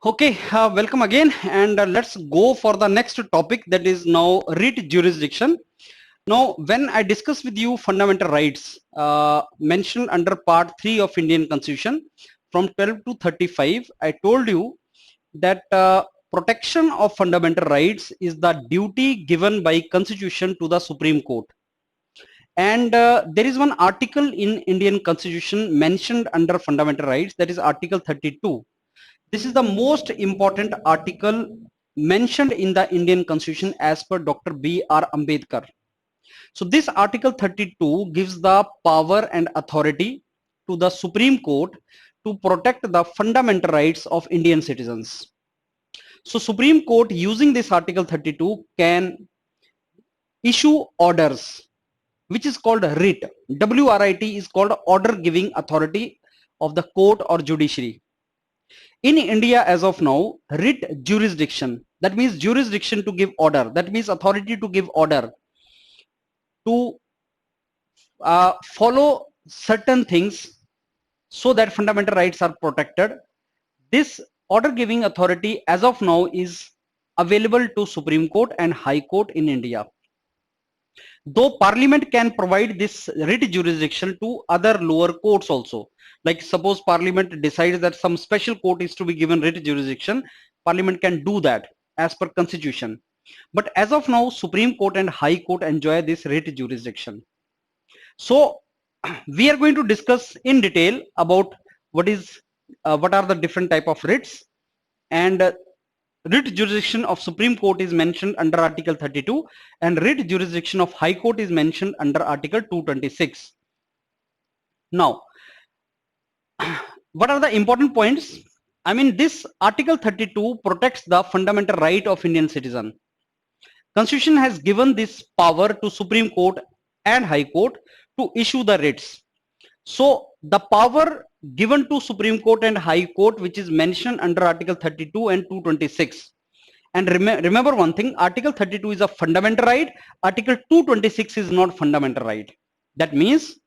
Okay, welcome again, and let's go for the next topic, that is now writ jurisdiction. Now, when I discuss with you fundamental rights mentioned under Part 3 of Indian Constitution from 12 to 35, I told you that protection of fundamental rights is the duty given by Constitution to the Supreme Court. And there is one article in Indian Constitution mentioned under fundamental rights, that is Article 32. This is the most important article mentioned in the Indian Constitution as per Dr. B.R. Ambedkar. So this Article 32 gives the power and authority to the Supreme Court to protect the fundamental rights of Indian citizens. So Supreme Court, using this Article 32, can issue orders, which is called writ. WRIT is called order giving authority of the court or judiciary. In India as of now, writ jurisdiction, that means jurisdiction to give order, that means authority to give order, to follow certain things so that fundamental rights are protected. This order giving authority as of now is available to Supreme Court and High Court in India. Though Parliament can provide this writ jurisdiction to other lower courts also. Like suppose Parliament decides that some special court is to be given writ jurisdiction, Parliament can do that as per Constitution. But as of now, Supreme Court and High Court enjoy this writ jurisdiction. So we are going to discuss in detail about what are the different type of writs, and writ jurisdiction of Supreme Court is mentioned under Article 32 and writ jurisdiction of High Court is mentioned under Article 226. Now, what are the important points? I mean, this Article 32 protects the fundamental right of Indian citizen. Constitution has given this power to Supreme Court and High Court to issue the writs. So the power given to Supreme Court and High Court, which is mentioned under Article 32 and 226. And remember one thing, Article 32 is a fundamental right, Article 226 is not fundamental right. That means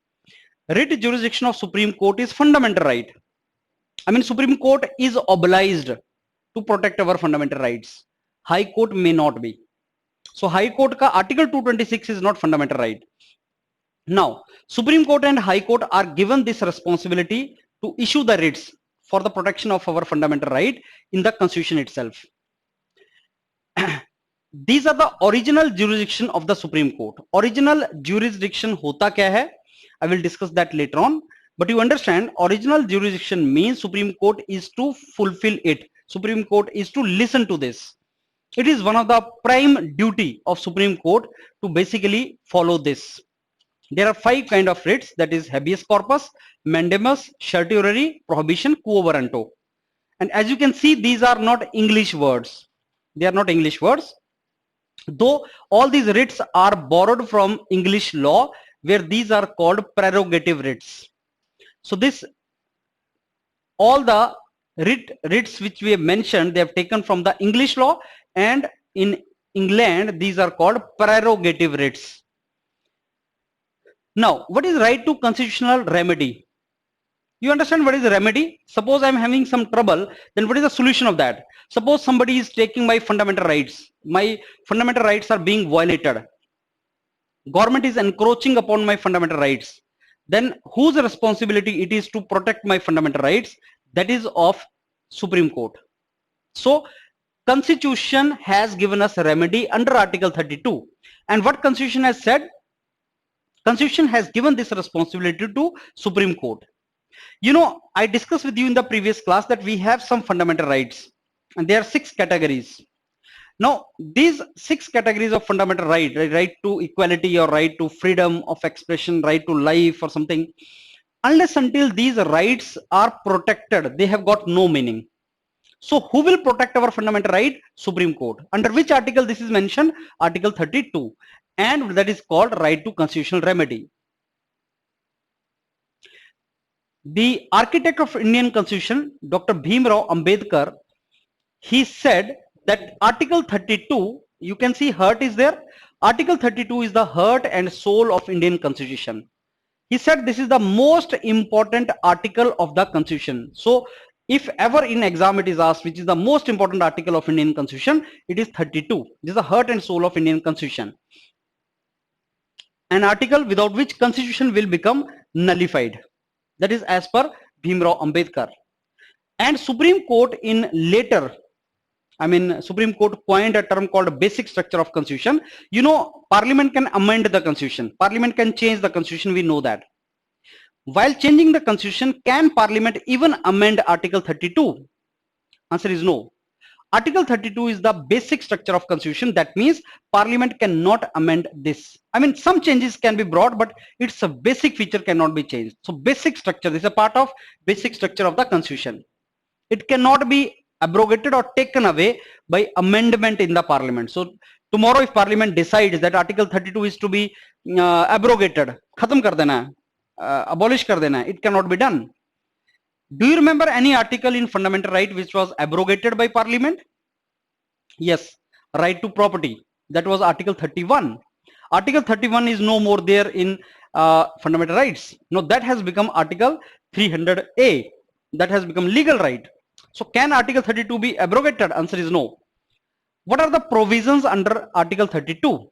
writ jurisdiction of Supreme Court is fundamental right. I mean, Supreme Court is obliged to protect our fundamental rights. High Court may not be. So High Court ka Article 226 is not fundamental right. Now, Supreme Court and High Court are given this responsibility to issue the writs for the protection of our fundamental right in the Constitution itself. These are the original jurisdiction of the Supreme Court. Original jurisdiction hota kya hai? I will discuss that later on. But you understand, original jurisdiction means Supreme Court is to fulfill it. Supreme Court is to listen to this. It is one of the prime duty of Supreme Court to basically follow this. There are 5 kind of writs, that is habeas corpus, mandamus, certiorari, prohibition, quo warranto. And as you can see, these are not English words. They are not English words. Though all these writs are borrowed from English law, where these are called prerogative writs. So this, all the writs which we have mentioned, they have taken from the English law, and in England, these are called prerogative writs. Now, what is right to constitutional remedy? You understand what is the remedy? Suppose I am having some trouble, then what is the solution of that? Suppose somebody is taking my fundamental rights. My fundamental rights are being violated. Government is encroaching upon my fundamental rights. Then whose responsibility it is to protect my fundamental rights? That is of Supreme Court. So Constitution has given us a remedy under Article 32. And what Constitution has said? Constitution has given this responsibility to Supreme Court. You know, I discussed with you in the previous class that we have some fundamental rights, and there are 6 categories. Now, these 6 categories of fundamental right to equality or right to freedom of expression, right to life or something, unless until these rights are protected, they have got no meaning. So who will protect our fundamental right? Supreme Court. Under which article this is mentioned? Article 32. And that is called right to constitutional remedy. The architect of Indian Constitution, Dr. Bhimrao Ambedkar, he said that Article 32, you can see heart is there. Article 32 is the heart and soul of Indian Constitution. He said this is the most important article of the Constitution. So If ever in exam it is asked which is the most important article of Indian Constitution, it is 32. This is the heart and soul of Indian Constitution. An article without which Constitution will become nullified. That is as per Bhimrao Ambedkar. And Supreme Court in later, Supreme Court coined a term called basic structure of Constitution. You know, Parliament can amend the Constitution. Parliament can change the Constitution, we know that. While changing the Constitution, can Parliament even amend Article 32? Answer is no. Article 32 is the basic structure of Constitution. That means Parliament cannot amend this. Some changes can be brought, but its a basic feature cannot be changed. So basic structure, this is a part of basic structure of the Constitution. It cannot be abrogated or taken away by amendment in the Parliament. So tomorrow if Parliament decides that Article 32 is to be abrogated, khatam kar dena, abolish kar dena, it cannot be done. Do you remember any article in fundamental right which was abrogated by Parliament? Yes, right to property. That was Article 31. Article 31 is no more there in fundamental rights. No, that has become Article 300A. That has become legal right. So can Article 32 be abrogated? Answer is no. What are the provisions under Article 32?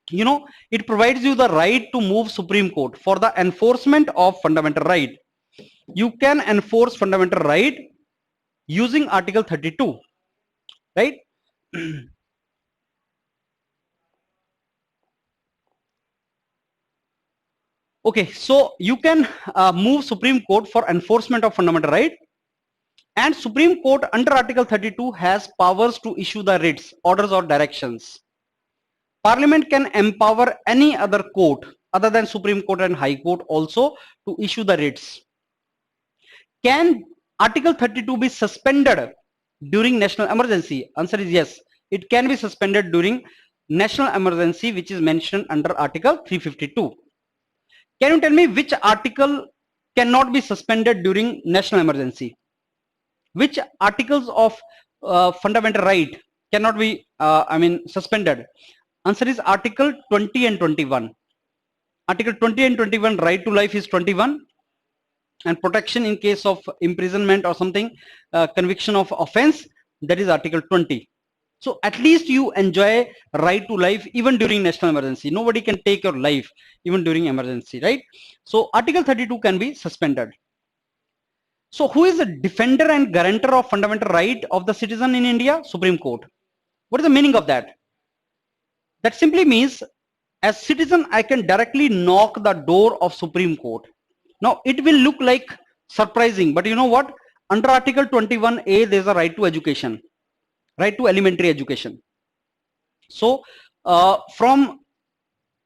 You know, it provides you the right to move Supreme Court for the enforcement of fundamental right. You can enforce fundamental right using Article 32, right? Okay, so you can move Supreme Court for enforcement of fundamental right, and Supreme Court under Article 32 has powers to issue the writs, orders or directions. Parliament can empower any other court other than Supreme Court and High Court also to issue the writs. Can Article 32 be suspended during national emergency? Answer is yes. It can be suspended during national emergency, which is mentioned under Article 352. Can you tell me which article cannot be suspended during national emergency? Which articles of fundamental right cannot be suspended? Answer is Article 20 and 21. Article 20 and 21, right to life is 21, and protection in case of imprisonment or something, conviction of offense, that is Article 20. So at least you enjoy right to life even during national emergency. Nobody can take your life even during emergency, right? So Article 32 can be suspended. So who is the defender and guarantor of fundamental right of the citizen in India? Supreme Court. What is the meaning of that? That simply means as citizen I can directly knock the door of Supreme Court. Now it will look like surprising, but you know what? Under Article 21A there is a right to education, right to elementary education. So from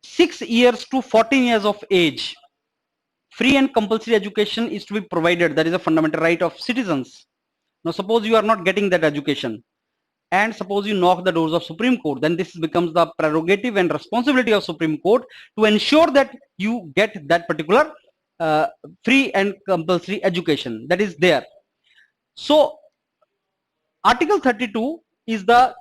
6 years to 14 years of age, free and compulsory education is to be provided. That is a fundamental right of citizens. Now suppose you are not getting that education, and suppose you knock the doors of Supreme Court, then this becomes the prerogative and responsibility of Supreme Court to ensure that you get that particular free and compulsory education that is there. So Article 32 is the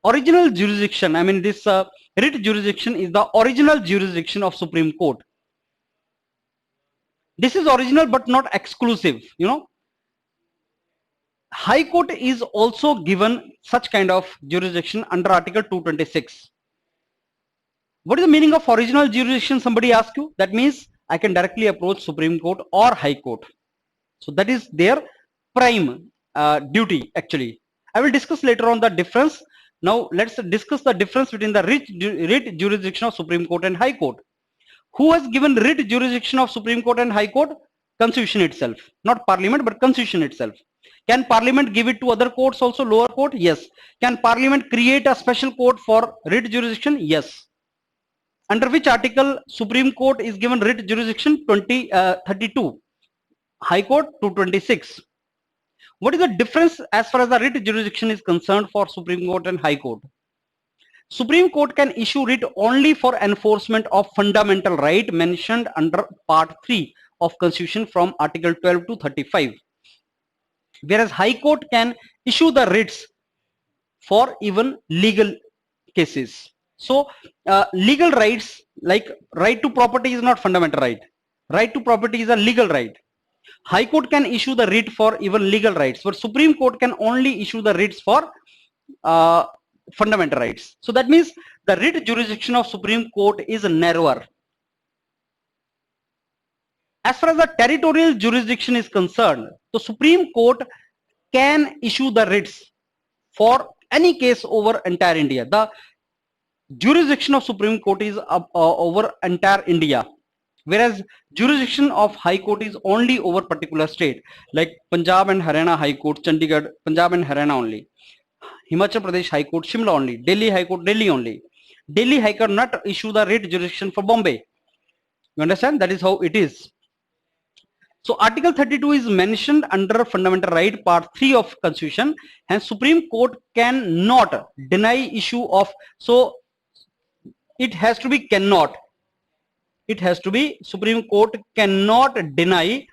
original jurisdiction. This writ jurisdiction is the original jurisdiction of Supreme Court. This is original but not exclusive, you know. High Court is also given such kind of jurisdiction under Article 226. What is the meaning of original jurisdiction? Somebody asked you. That means I can directly approach Supreme Court or High Court. So that is their prime duty actually. I will discuss later on the difference. Now let's discuss the difference between the writ jurisdiction of Supreme Court and High Court. Who has given writ jurisdiction of Supreme Court and High Court? Constitution itself. Not Parliament, but Constitution itself. Can Parliament give it to other courts also, lower court? Yes. Can Parliament create a special court for writ jurisdiction? Yes. Under which article Supreme Court is given writ jurisdiction? 32. High Court 226. What is the difference as far as the writ jurisdiction is concerned for Supreme Court and High Court? Supreme Court can issue writ only for enforcement of fundamental right mentioned under Part 3 of Constitution from Article 12 to 35. Whereas High Court can issue the writs for even legal cases. So legal rights like right to property is not fundamental right. Right to property is a legal right. High Court can issue the writ for even legal rights, but Supreme Court can only issue the writs for fundamental rights. So that means the writ jurisdiction of Supreme Court is narrower. As far as the territorial jurisdiction is concerned, the Supreme Court can issue the writs for any case over entire India. The jurisdiction of Supreme Court is over entire India, whereas jurisdiction of High Court is only over particular state, like Punjab and Haryana High Court, Chandigarh, Punjab and Haryana only. Himachal Pradesh High Court, Shimla only. Delhi High Court, Delhi only. Delhi High Court not issue the writ jurisdiction for Bombay. You understand? That is how it is. So Article 32 is mentioned under Fundamental Right Part 3 of Constitution, and Supreme Court cannot deny issue of, so it has to be cannot. It has to be Supreme Court cannot deny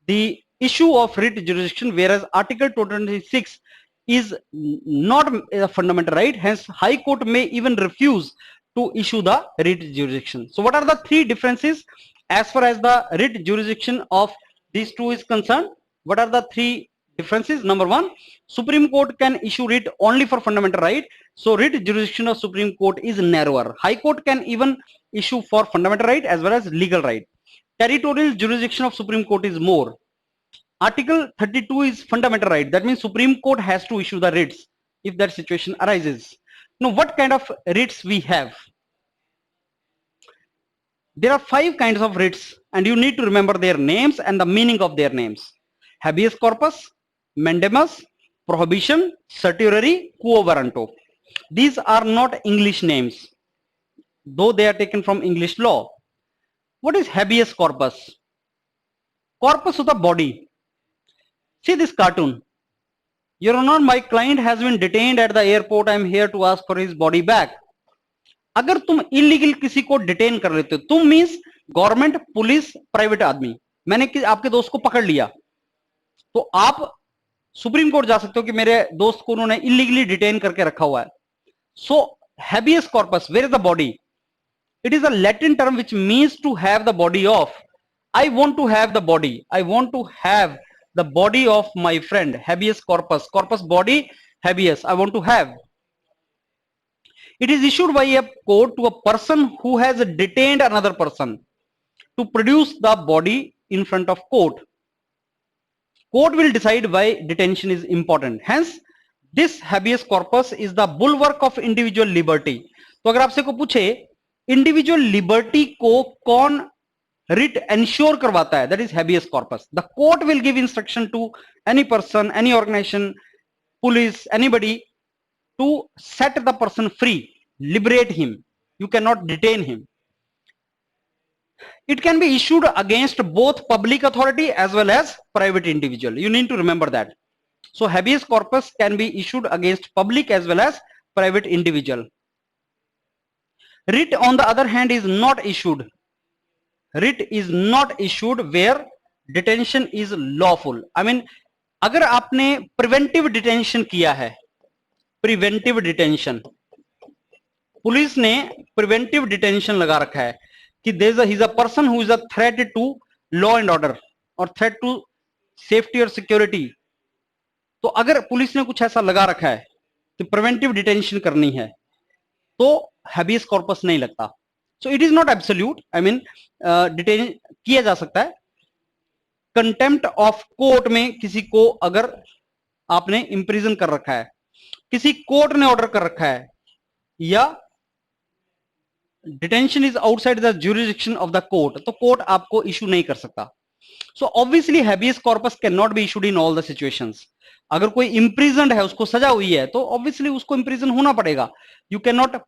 the issue of writ jurisdiction, whereas Article 226 is not a fundamental right, hence High Court may even refuse to issue the writ jurisdiction. So what are the three differences as far as the writ jurisdiction of these two is concerned? What are the three differences? Number one, Supreme Court can issue writ only for fundamental right, so writ jurisdiction of Supreme Court is narrower. High Court can even issue for fundamental right as well as legal right. Territorial jurisdiction of Supreme Court is more. Article 32 is fundamental right. That means Supreme Court has to issue the writs if that situation arises. Now, what kind of writs we have? There are 5 kinds of writs, and you need to remember their names and the meaning of their names. Habeas corpus, mandamus, prohibition, certiorari, quo warranto. These are not English names, though they are taken from English law. What is habeas corpus? Corpus of the body. See this cartoon. Your Honor, my client has been detained at the airport. I am here to ask for his body back. अगर तुम illegal किसी को detain कर लेते हो, तुम means government, police, private आदमी, मैंने आपके दोस्त को पकड़ लिया, तो आप सुप्रीम कोर्ट जा सकते हो कि मेरे दोस्त को उन्होंने इलीगली डिटेन करके रखा हुआ है. सो habeas corpus, where is the body? It is a Latin term which means to have the body of. I want to have the body. I want to have the body of my friend. Habeas corpus. Corpus body, habeas. I want to have. It is issued by a court to a person who has detained another person to produce the body in front of court. Court will decide why detention is important. Hence, this habeas corpus is the bulwark of individual liberty. तो अगर आपसे को पूछे individual liberty को कौन writ ensure करवाता है, that is habeas corpus. The court will give instruction to any person, any organization, police, anybody to set the person free, liberate him. You cannot detain him. It can be issued against both public authority as well as private individual. You need to remember that. So habeas corpus can be issued against public as well as private individual. Writ on the other hand is not issued. Writ is not issued where detention is lawful. I mean, अगर आपने preventive detention किया है, preventive detention, police ने preventive detention लगा रखा है कि he is a person who is a threat to law and order or threat to safety or security. तो अगर पुलिस ने कुछ ऐसा लगा रखा है कि preventive detention करनी है, तो habeas corpus नहीं लगता. So it is not absolute. I mean, detain किया जा सकता है. Contempt of court में किसी को अगर आपने imprison कर रखा है, किसी कोर्ट ने ऑर्डर कर रखा है, या detention is outside the jurisdiction of the court, तो कोर्ट आपको इशू नहीं कर सकता. So obviously habeas corpus cannot be issued in all the situations. अगर कोई imprisoned है, उसको सजा हुई है, तो obviously उसको imprison होना पड़ेगा. You cannot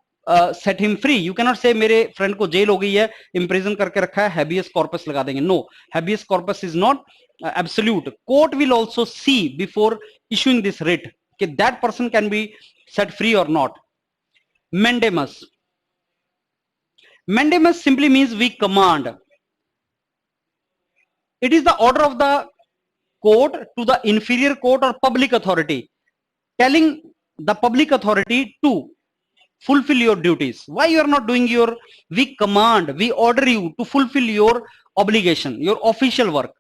set him free. You cannot say मेरे friend को जेल हो गई है, imprison करके रखा है, habeas corpus लगा देंगे. No, habeas corpus is not absolute. Court will also see before issuing this writ that that person can be set free or not. Mandamus. Mandamus simply means we command. It is the order of the court to the inferior court or public authority, telling the public authority to fulfill your duties. Why you are not doing your, we command, we order you to fulfill your obligation, your official work.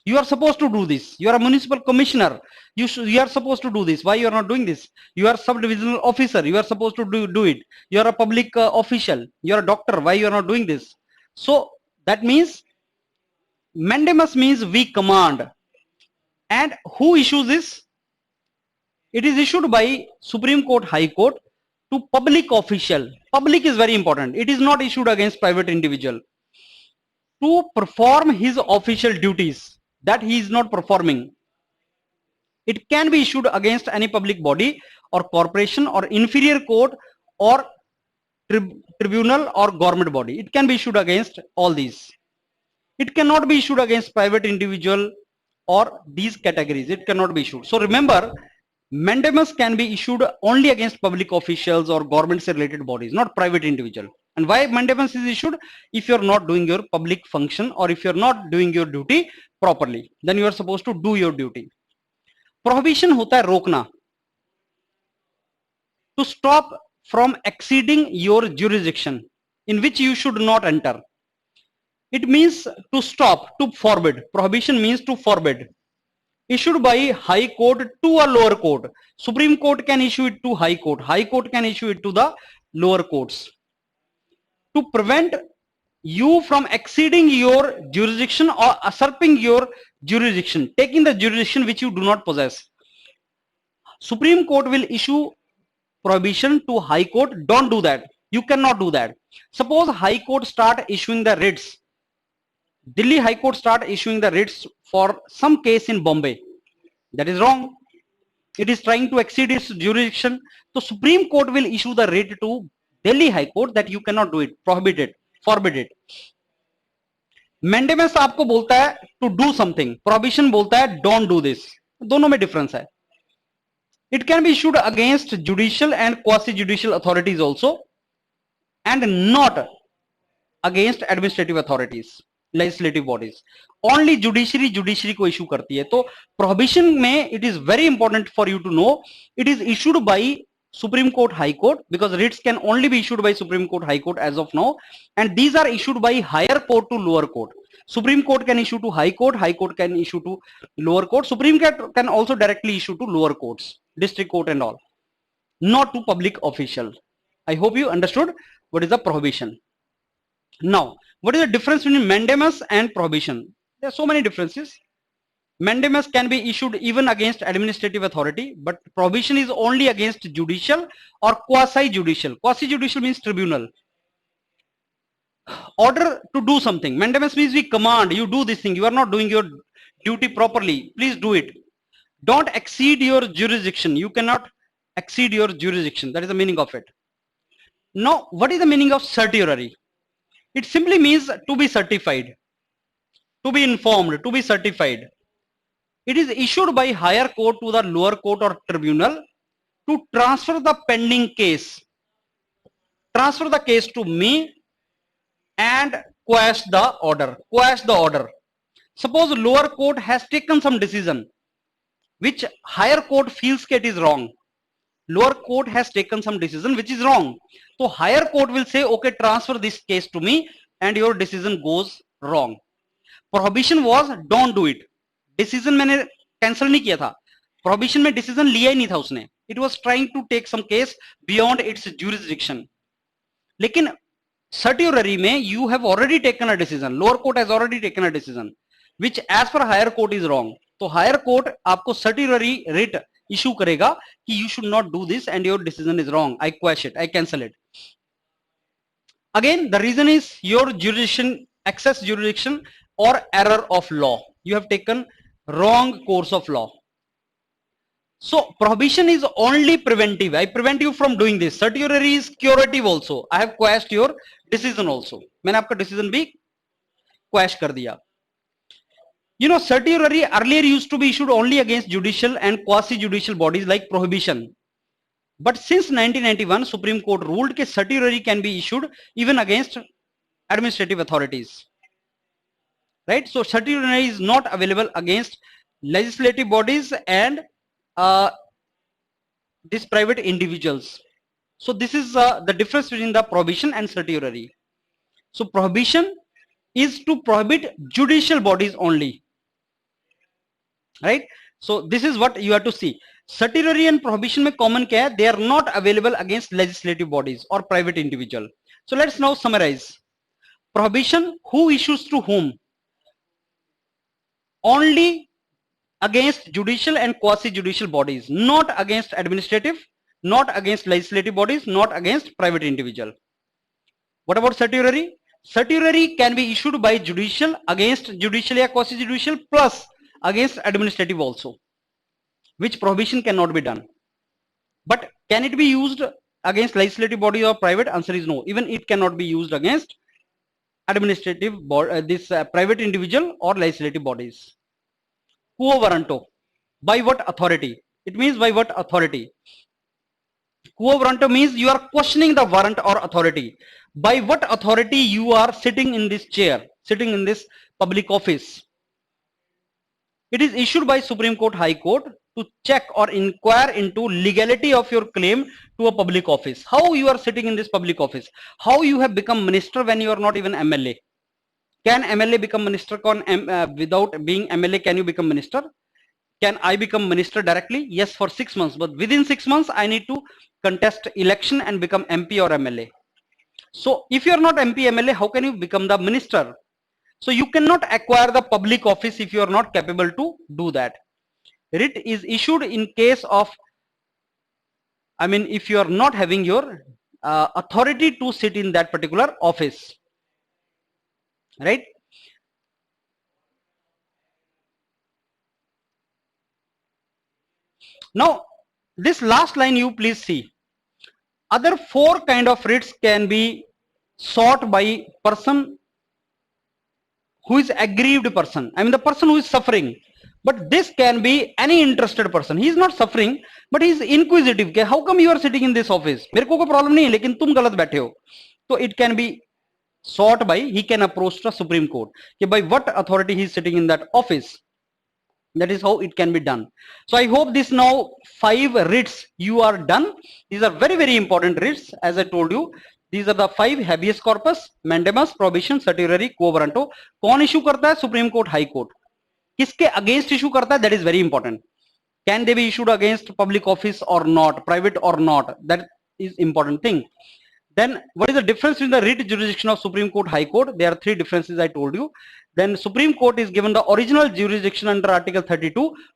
You are supposed to do this. You are a municipal commissioner. You are supposed to do this. Why you are not doing this? You are sub-divisional officer. You are supposed to do it. You are a public official. You are a doctor. Why you are not doing this? So that means mandamus means we command. And who issues this? It is issued by Supreme Court, High Court to public official. Public is very important. It is not issued against private individual. To perform his official duties that he is not performing. It can be issued against any public body or corporation or inferior court or tribunal or government body. It can be issued against all these. It cannot be issued against private individual or these categories. It cannot be issued. So remember, mandamus can be issued only against public officials or government related bodies, not private individual. And why mandamus is issued? If you're not doing your public function or if you're not doing your duty properly, then you are supposed to do your duty. Prohibition होता है रोकना, to stop from exceeding your jurisdiction in which you should not enter. It means to stop, to forbid. Prohibition means to forbid. Issued by High Court to a lower court. Supreme Court can issue it to High Court. High Court can issue it to the lower courts. To prevent you from exceeding your jurisdiction or usurping your jurisdiction, taking the jurisdiction which you do not possess. Supreme Court will issue prohibition to High Court. Don't do that. You cannot do that. Suppose High Court start issuing the writs. Delhi High Court start issuing the writs for some case in Bombay. That is wrong. It is trying to exceed its jurisdiction. So Supreme Court will issue the writ to Delhi High Court that you cannot do it, prohibit it, forbid it. Mandamus आपको बोलता है to do something. Prohibition बोलता है don't do this. दोनों में difference है. It can be issued against judicial and quasi-judicial authorities also, and not against administrative authorities, legislative bodies. Only judiciary को issue करती है. तो prohibition में it is very important for you to know. It is issued by Supreme Court, High Court, because writs can only be issued by Supreme Court, High Court as of now, and these are issued by higher court to lower court. Supreme Court can issue to High Court can issue to lower court. Supreme Court can also directly issue to lower courts, district court and all, not to public official. I hope you understood what is the prohibition. Now, what is the difference between mandamus and prohibition? There are so many differences. Mandamus can be issued even against administrative authority, but prohibition is only against judicial or quasi-judicial. Quasi-judicial means tribunal. Order to do something. Mandamus means we command, you do this thing, you are not doing your duty properly, please do it. Don't exceed your jurisdiction. You cannot exceed your jurisdiction. That is the meaning of it. Now, what is the meaning of certiorari? It simply means to be certified, to be informed, to be certified. It is issued by higher court to the lower court or tribunal to transfer the pending case. Transfer the case to me and quash the order. Quash the order. Suppose lower court has taken some decision which higher court feels it is wrong. Lower court has taken some decision which is wrong. So higher court will say, okay, transfer this case to me and your decision goes wrong. Prohibition was don't do it. Decision मैंने cancel नहीं किया था. Prohibition में decision लिया ही नहीं था उसने. It was trying to take some case beyond its jurisdiction. लेकिन certiorari में you have already taken a decision. Lower court has already taken a decision which as per higher court is wrong. तो higher court आपको certiorari writ issue करेगा कि you should not do this and your decision is wrong. I quash it. I cancel it. Again, the reason is your jurisdiction, excess jurisdiction or error of law. You have taken wrong course of law. So prohibition is only preventive. I prevent you from doing this. Certiorari is curative also. I have quashed your decision also. मैंने आपका decision भी quash कर दिया. You know, certiorari earlier used to be issued only against judicial and quasi-judicial bodies like prohibition. But since 1991, Supreme Court ruled that certiorari can be issued even against administrative authorities. Right? So certiorari is not available against legislative bodies and these private individuals. So this is the difference between the prohibition and certiorari. So prohibition is to prohibit judicial bodies only. right? So this is what you have to see. Certiorari and prohibition में common क्या है? They are not available against legislative bodies or private individual. So let's now summarize. Prohibition, who issues to whom? Only against judicial and quasi-judicial bodies, not against administrative, not against legislative bodies, not against private individual. What about certiorari? Certiorari can be issued by judicial against judicial or quasi-judicial plus against administrative also, which prohibition cannot be done. But can it be used against legislative body or private? Answer is no. Even it cannot be used against administrative private individual or legislative bodies. Quo warranto. By what authority? It means by what authority? Quo warranto means you are questioning the warrant or authority. By what authority you are sitting in this chair, sitting in this public office? It is issued by Supreme Court, High Court to check or inquire into legality of your claim to a public office. How you are sitting in this public office? How you have become minister when you are not even MLA? Can MLA become minister? Without being MLA, can you become minister? Can I become minister directly? Yes, for 6 months, but within 6 months I need to contest election and become MP or MLA. So if you are not MP, MLA, how can you become the minister? So you cannot acquire the public office if you are not capable to do that. Writ is issued in case of, I mean, if you are not having your authority to sit in that particular office, right? Now, this last line you please see. Other 4 kind of writs can be sought by person who is aggrieved person. I mean the person who is suffering. But this can be any interested person. He is not suffering, but he is inquisitive. Okay, how come you are sitting in this office? मेरे को कोई problem नहीं है, लेकिन तुम गलत बैठे हो. So it can be sought by, he can approach the Supreme Court. Okay, by what authority he is sitting in that office? That is how it can be done. So I hope this now 5 writs you are done. These are very, very important writs. As I told you, these are the 5: habeas corpus, mandamus, prohibition, certiorari, quo warranto. कौन issue करता है? Supreme Court, High Court. किसके against issue करता है? That is very important. Can they be issued against public office or not, private or not? That is important thing. Then what is the difference between the writ jurisdiction of Supreme Court, High Court? There are 3 differences I told you. Then Supreme Court is given the original jurisdiction under Article 32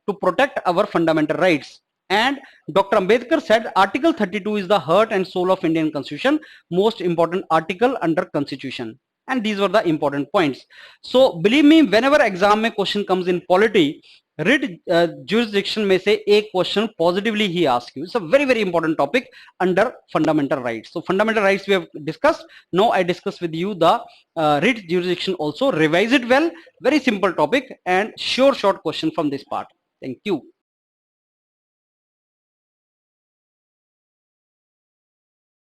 to protect our fundamental rights. And Dr. Ambedkar said Article 32 is the heart and soul of Indian Constitution, most important article under Constitution. And these were the important points. So believe me, whenever exam में question comes in polity, writ jurisdiction में से एक question positively he asks you. It's a very, very important topic under fundamental rights. So fundamental rights we have discussed. Now I discuss with you the writ jurisdiction also. Revise it well. Very simple topic and sure short question from this part. Thank you.